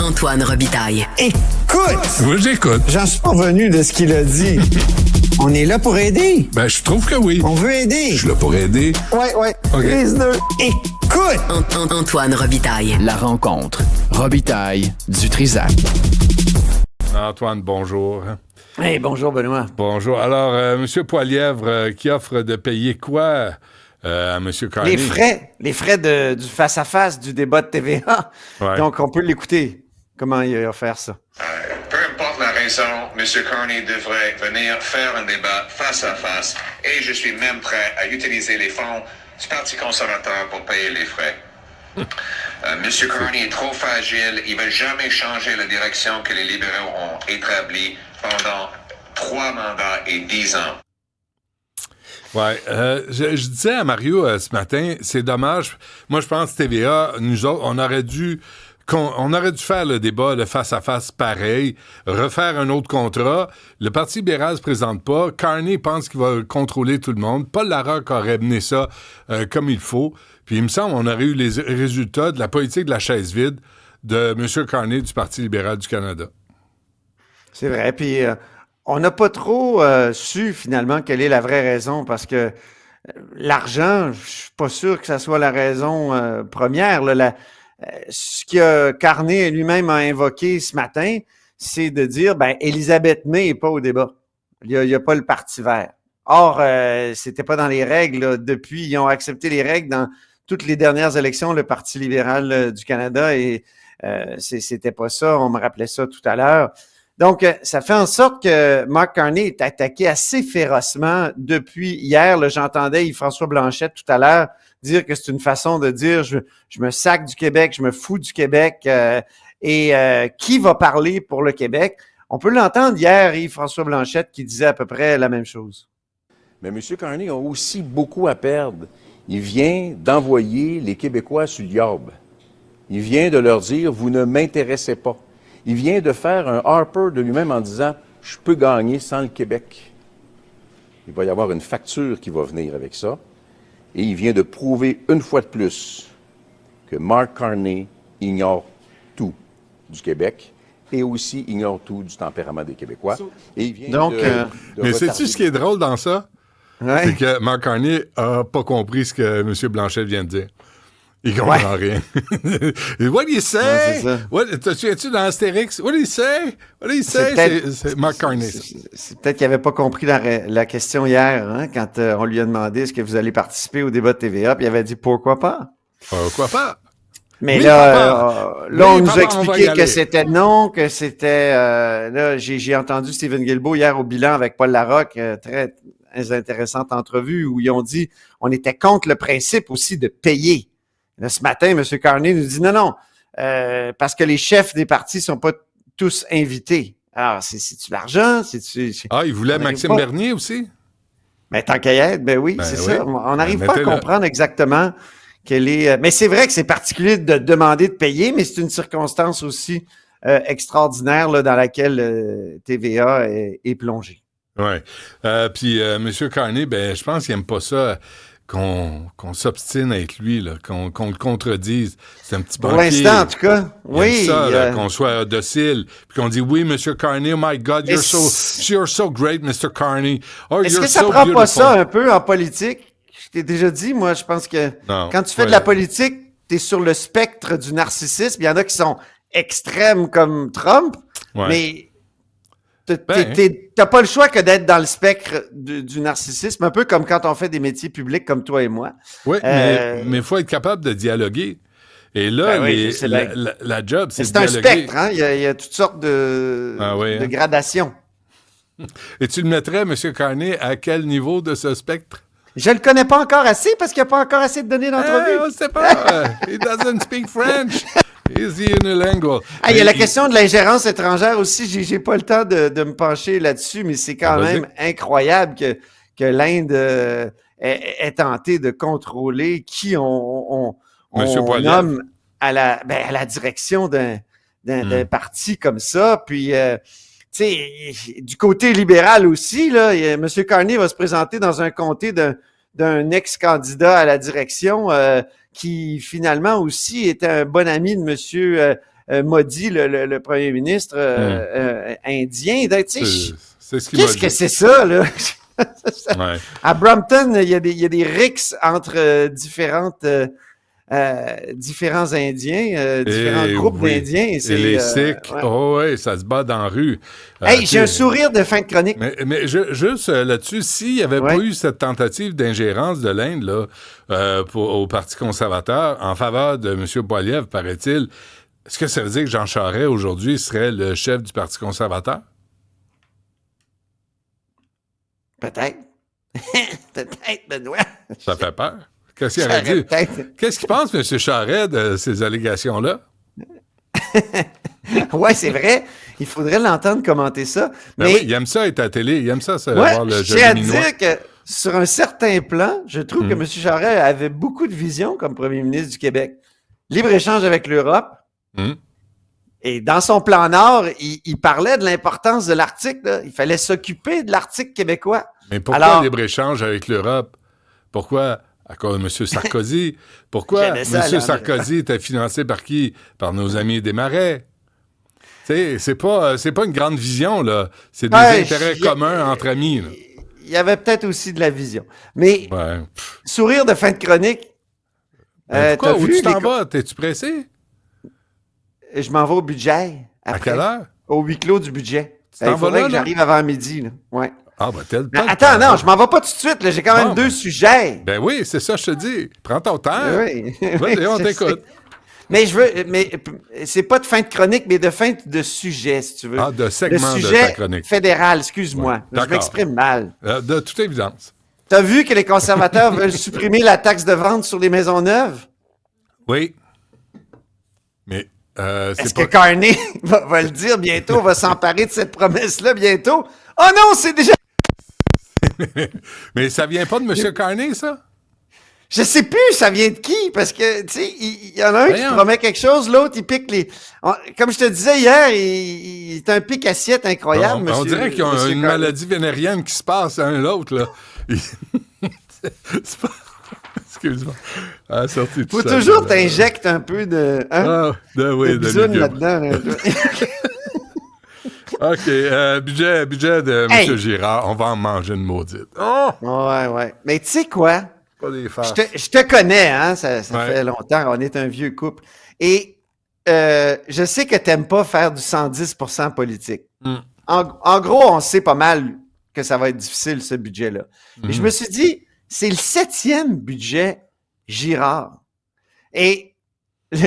Antoine Robitaille. Écoute! Oui, j'écoute. J'en suis pas revenu de ce qu'il a dit. On est là pour aider. Ben, je trouve que oui. On veut aider. Je suis là pour aider. Ouais. OK. Les nœuds. Écoute! Antoine Robitaille. La rencontre. Robitaille du Trisac. Antoine, bonjour. Hey, bonjour Benoît. Bonjour. Alors, M. Poilièvre qui offre de payer quoi à M. Carney? Les frais du face-à-face du débat de TVA. Ouais. Donc, on peut l'écouter. Comment il a offert ça? Peu importe la raison, M. Carney devrait venir faire un débat face à face et je suis même prêt à utiliser les fonds du Parti conservateur pour payer les frais. M. Carney est trop fragile. Il ne va jamais changer la direction que les libéraux ont établie pendant 3 mandats et 10 ans. Ouais, je disais à Mario ce matin, c'est dommage. Moi, je pense que TVA, nous autres, on aurait dû faire le débat, le face-à-face pareil, refaire un autre contrat. Le Parti libéral se présente pas. Carney pense qu'il va contrôler tout le monde. Paul Larocque aurait mené ça comme il faut. Puis il me semble qu'on aurait eu les résultats de la politique de la chaise vide de M. Carney du Parti libéral du Canada. C'est vrai. Puis, on n'a pas trop su finalement quelle est la vraie raison parce que l'argent, je suis pas sûr que ça soit la raison première. Là, ce que Carney lui-même a invoqué ce matin, c'est de dire, Elisabeth May n'est pas au débat. Il y a pas le Parti vert. Or, c'était pas dans les règles. Là. Depuis, ils ont accepté les règles dans toutes les dernières élections, le Parti libéral du Canada, et c'était pas ça. On me rappelait ça tout à l'heure. Donc, ça fait en sorte que Mark Carney est attaqué assez férocement depuis hier. Là, j'entendais Yves-François Blanchet tout à l'heure dire que c'est une façon de dire je me sac du Québec, je me fous du Québec et qui va parler pour le Québec? On peut l'entendre hier, Yves-François Blanchet, qui disait à peu près la même chose. Mais M. Carney a aussi beaucoup à perdre. Il vient d'envoyer les Québécois sur le yob. Il vient de leur dire « vous ne m'intéressez pas ». Il vient de faire un Harper de lui-même en disant « je peux gagner sans le Québec ». Il va y avoir une facture qui va venir avec ça. Et il vient de prouver une fois de plus que Mark Carney ignore tout du Québec et aussi ignore tout du tempérament des Québécois. Et il vient donc, mais sais-tu ce qui est drôle dans ça? Ouais. C'est que Mark Carney a pas compris ce que M. Blanchet vient de dire. Il comprend rien. What do you say? Ouais, Te souviens-tu dans Astérix? What do you say? What do you say? C'est Mark Carney. C'est peut-être qu'il n'avait pas compris la question hier, hein, quand on lui a demandé est-ce que vous allez participer au débat de TVA, puis il avait dit pourquoi pas? Pourquoi pas? Mais oui, là, oui, on nous a papa, expliqué que c'était non, que c'était... là, j'ai entendu Stephen Guilbeault hier au bilan avec Paul Larocque, très intéressante entrevue, où ils ont dit on était contre le principe aussi de payer. Là, ce matin, M. Carney nous dit non, parce que les chefs des partis sont pas tous invités. Alors, c'est-tu l'argent? Il voulait Maxime Bernier aussi? Mais tant qu'à y être, oui, c'est ça. On n'arrive pas à comprendre exactement quelle est... Mais c'est vrai que c'est particulier de demander de payer, mais c'est une circonstance aussi extraordinaire là, dans laquelle TVA est plongée. Oui. Puis, M. Carney, je pense qu'il n'aime pas ça... Qu'on s'obstine avec lui, là, qu'on le contredise. C'est un petit banquier. Pour l'instant, en tout cas, oui. Ça, là, qu'on soit docile, puis qu'on dit oui, M. Carney, oh my God, you're so great, Mr. Carney. Oh, est-ce que ça prend beautiful. Pas ça un peu en politique? Je t'ai déjà dit, moi, je pense que quand tu fais de la politique, tu es sur le spectre du narcissisme. Il y en a qui sont extrêmes comme Trump, mais t'as pas le choix que d'être dans le spectre du narcissisme, un peu comme quand on fait des métiers publics comme toi et moi. Oui, mais il faut être capable de dialoguer. Et là, la job, c'est de dialoguer. C'est un spectre, hein? Il y a toutes sortes de gradations. Et tu le mettrais, M. Carney, à quel niveau de ce spectre? Je le connais pas encore assez parce qu'il n'y a pas encore assez de données d'entrevue. On ne sait pas. He doesn't speak French. He's unilingual. Il y a la question de l'ingérence étrangère aussi. J'ai pas le temps de me pencher là-dessus, mais c'est quand même incroyable que l'Inde ait tenté de contrôler qui on nomme à la direction d'un parti comme ça. Puis, tu sais, du côté libéral aussi, là, M. Carney va se présenter dans un comté d'un ex-candidat à la direction qui finalement aussi était un bon ami de M. maudit le premier ministre indien. Donc, tu sais, C'est ce qu'il m'a qu'est-ce dit. que c'est ça, là? Ouais. À Brampton, il y a des rixes entre différents Indiens, différents Et groupes oui. d'Indiens. Et les Sikhs, ouais. oh ouais, ça se bat dans la rue. Hey, j'ai puis- un sourire de fin de chronique. Mais juste là-dessus, s'il n'y avait Ouais. pas eu cette tentative d'ingérence de l'Inde là, au Parti conservateur en faveur de M. Poilievre, paraît-il, est-ce que ça veut dire que Jean Charest, aujourd'hui, serait le chef du Parti conservateur? Peut-être. Peut-être, Benoît. Ça fait peur. Qu'est-ce qu'il aurait dit? Peut-être. Qu'est-ce qu'il pense, M. Charest, de ces allégations-là? Ouais, c'est vrai. Il faudrait l'entendre commenter ça. Ben Mais oui, il aime ça être à la télé, il aime ça ouais, voir le je jeu tiens à minois. dire que sur un certain plan, je trouve que M. Charest avait beaucoup de vision comme premier ministre du Québec. Libre-échange avec l'Europe. Hum. Et dans son plan Nord, il parlait de l'importance de l'Arctique. Là. Il fallait s'occuper de l'Arctique québécois. Mais pourquoi Alors- libre-échange avec l'Europe? Pourquoi? À cause de M. Sarkozy. Pourquoi J'aimais ça, M. là. Sarkozy était financé par qui? Par nos amis des Marais. Tu sais, c'est pas une grande vision, là. C'est des Ouais, intérêts communs entre amis, là. Il y avait peut-être aussi de la vision. Mais Ouais. sourire de fin de chronique. Pourquoi? t'as Où vu tu t'en les- vas? T'es-tu pressé? Je m'en vais au budget. À Après, quelle heure? au huis clos du budget. Tu t'en Il faudrait vas là, que là? j'arrive avant midi. Là. Ouais. Ah, ben, t'as le Mais temps. attends, non, je m'en vais pas tout de suite. Là. J'ai quand même Bon, deux ben. sujets. Ben oui, c'est ça, je te dis. Prends ton temps. Oui. Vas-y, on je t'écoute. sais. Mais c'est pas de fin de chronique, mais de fin de sujet, si tu veux. Ah, de segment Le de sujet ta chronique. fédéral, excuse-moi. Ouais, Je d'accord. m'exprime mal. De toute évidence. T'as vu que les conservateurs veulent supprimer la taxe de vente sur les maisons neuves? Oui. Mais, Est-ce c'est que pas... Carney va le dire bientôt, va s'emparer de cette promesse-là bientôt? Oh non, c'est déjà... Mais ça vient pas de M. Carney, ça? Je sais plus, ça vient de qui, parce que, tu sais, il y en a un qui Voyons. promet quelque chose, l'autre, il pique les... Comme je te disais hier, il est un pic-assiette incroyable, on monsieur. dirait qu'ils ont monsieur une Carney. maladie vénérienne qui se passe l'un l'autre, là. C'est pas... Excuse-moi. Ah, sorti de Faut ça, toujours là. t'injectes un peu de... Hein? Ah, oui, de de bisoune légumes. là-dedans. là. OK, budget de M. Hey! Girard. On va en manger une maudite. Oh! Ouais. Mais tu sais quoi? Pas des farces. Je te connais, hein? Ça Ouais. fait longtemps. On est un vieux couple. Et je sais que t'aimes pas faire du 110% politique. Mm. En gros, on sait pas mal que ça va être difficile, ce budget-là. Et je me suis dit, c'est le 7e budget Girard. Et je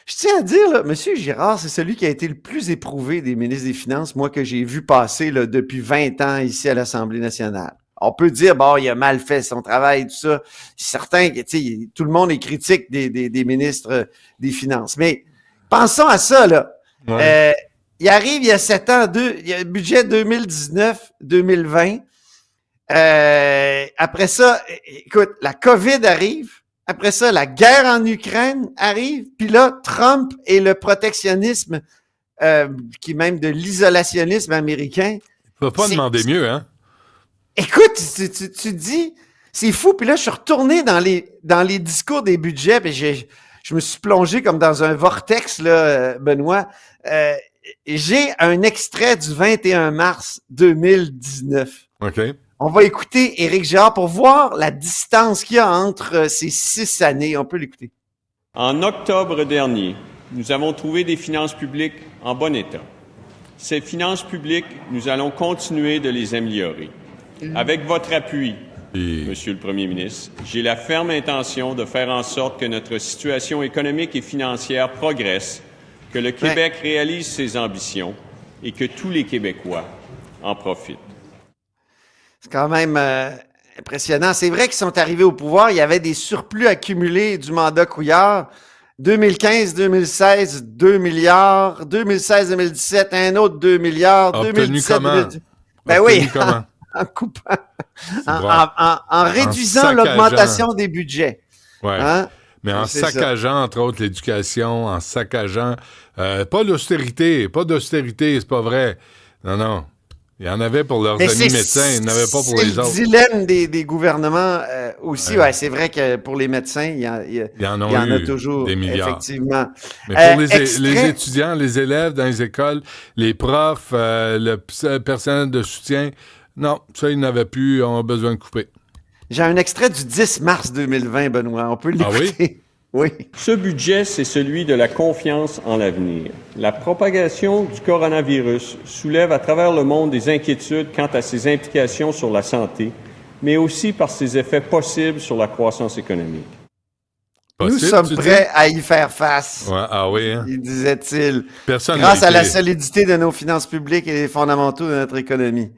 tiens à dire, là, M. Girard, c'est celui qui a été le plus éprouvé des ministres des Finances, moi, que j'ai vu passer là, depuis 20 ans ici à l'Assemblée nationale. On peut dire, bon, il a mal fait son travail, tout ça. Certains, tu sais, tout le monde est critique des ministres des Finances. Mais pensons à ça, là. Ouais. Il arrive il y a 7 ans, il y a le budget 2019-2020. Après ça, écoute, la COVID arrive. Après ça, la guerre en Ukraine arrive. Puis là, Trump et le protectionnisme, qui est même de l'isolationnisme américain. Tu peux pas c'est- demander mieux, hein? Écoute, tu te dis, c'est fou. Puis là, je suis retourné dans les discours des budgets, puis je me suis plongé comme dans un vortex, là, Benoît. J'ai un extrait du 21 mars 2019. OK. On va écouter Éric Girard pour voir la distance qu'il y a entre ces 6 années. On peut l'écouter. En octobre dernier, nous avons trouvé des finances publiques en bon état. Ces finances publiques, nous allons continuer de les améliorer. Avec votre appui, Puis- Monsieur le Premier ministre, j'ai la ferme intention de faire en sorte que notre situation économique et financière progresse, que le Québec réalise ses ambitions et que tous les Québécois en profitent. C'est quand même impressionnant. C'est vrai qu'ils sont arrivés au pouvoir. Il y avait des surplus accumulés du mandat Couillard. 2015-2016, 2 milliards. 2016-2017, un autre 2 milliards. Obtenu 2017, comment? 2018. Ben Obtenu oui, comment? en coupant, C'est en, brave. en réduisant saccageant. l'augmentation des budgets. Ouais. Hein? Mais en C'est ça. saccageant, entre autres, l'éducation, en saccageant... pas l'austérité, c'est pas vrai. Non. Il y en avait pour leurs Mais amis médecins, il n'y en avait pas pour les autres. C'est le dilemme des gouvernements aussi. Ouais. Ouais, c'est vrai que pour les médecins, il y en a toujours, des milliards. Effectivement. Mais pour les étudiants, les élèves dans les écoles, les profs, le personnel de soutien, non, ça, ils n'avaient plus, on a besoin de couper. J'ai un extrait du 10 mars 2020, Benoît. On peut l'écouter. Ah oui? Oui. Ce budget, c'est celui de la confiance en l'avenir. La propagation du coronavirus soulève à travers le monde des inquiétudes quant à ses implications sur la santé, mais aussi par ses effets possibles sur la croissance économique. Nous sommes prêts à y faire face. Ouais, ah oui, hein? Disait-il. Personne grâce n'a à la été... solidité de nos finances publiques et des fondamentaux de notre économie.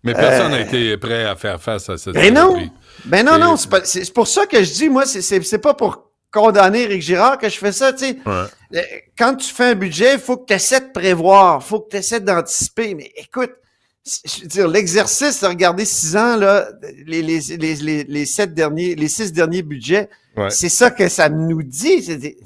Mais personne n'a été prêt à faire face à cette non! Ben non, c'est pour ça que je dis, moi, c'est pas pour condamner Éric Girard que je fais ça, tu sais. Ouais. Quand tu fais un budget, il faut que tu essaies de prévoir, il faut que tu essaies d'anticiper. Mais écoute, je veux dire, l'exercice de regarder 6 ans, là, les 6 derniers budgets, Ouais. c'est ça que ça nous dit.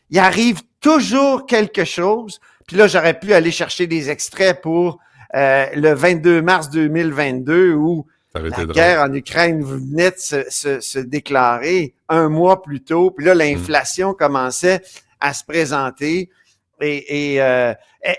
Il arrive toujours quelque chose. Puis là, j'aurais pu aller chercher des extraits pour le 22 mars 2022 où la guerre en Ukraine venait de se déclarer un mois plus tôt. Puis là, l'inflation commençait à se présenter. Et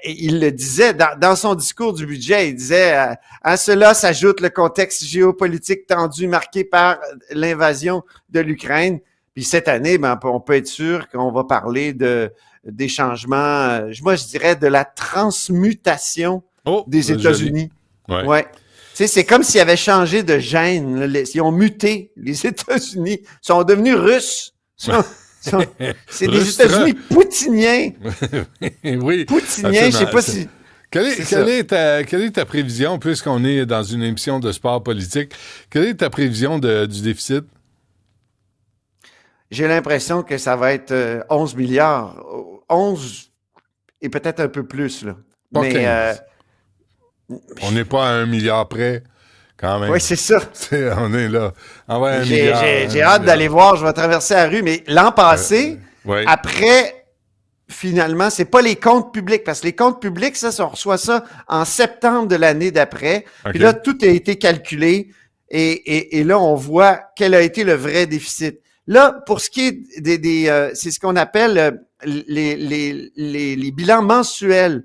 il le disait dans son discours du budget, il disait à cela s'ajoute le contexte géopolitique tendu marqué par l'invasion de l'Ukraine. Puis cette année, ben, on peut être sûr qu'on va parler des changements, moi je dirais de la transmutation des États-Unis. Ouais. Tu sais, c'est comme s'ils avaient changé de gène. Ils ont muté. Les États-Unis sont devenus russes. C'est des États-Unis poutiniens. Oui. Poutiniens, je sais pas si... Quelle est ta prévision, puisqu'on est dans une émission de sport politique, quelle est ta prévision du déficit? J'ai l'impression que ça va être 11 milliards. 11 et peut-être un peu plus, là. Pas mais 15. On n'est pas à 1 milliard près, quand même. Oui, c'est ça. On est là. J'ai hâte d'aller voir. Je vais traverser la rue. Mais l'an passé, après, finalement, c'est pas les comptes publics. Parce que les comptes publics, ça, on reçoit ça en septembre de l'année d'après. Okay. Puis là, tout a été calculé. Et là, on voit quel a été le vrai déficit. Là, pour ce qui est c'est ce qu'on appelle les bilans mensuels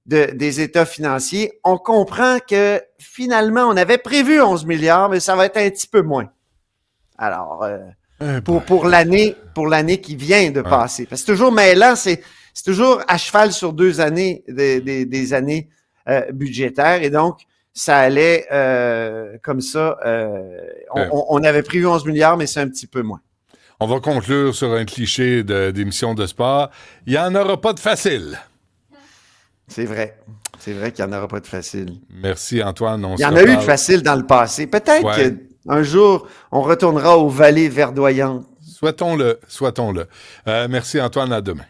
des états financiers, on comprend que finalement, on avait prévu 11 milliards, mais ça va être un petit peu moins. Alors, pour l'année qui vient de passer. Parce que c'est toujours mêlant, c'est toujours à cheval sur 2 années des années budgétaires. Et donc, ça allait comme ça. On avait prévu 11 milliards, mais c'est un petit peu moins. On va conclure sur un cliché d'émission de sport. Il n'y en aura pas de facile. C'est vrai. C'est vrai qu'il n'y en aura pas de facile. Merci, Antoine. Il y en a eu de facile dans le passé. Peut-être qu'un jour, on retournera aux vallées verdoyantes. Souhaitons-le. Merci, Antoine. À demain.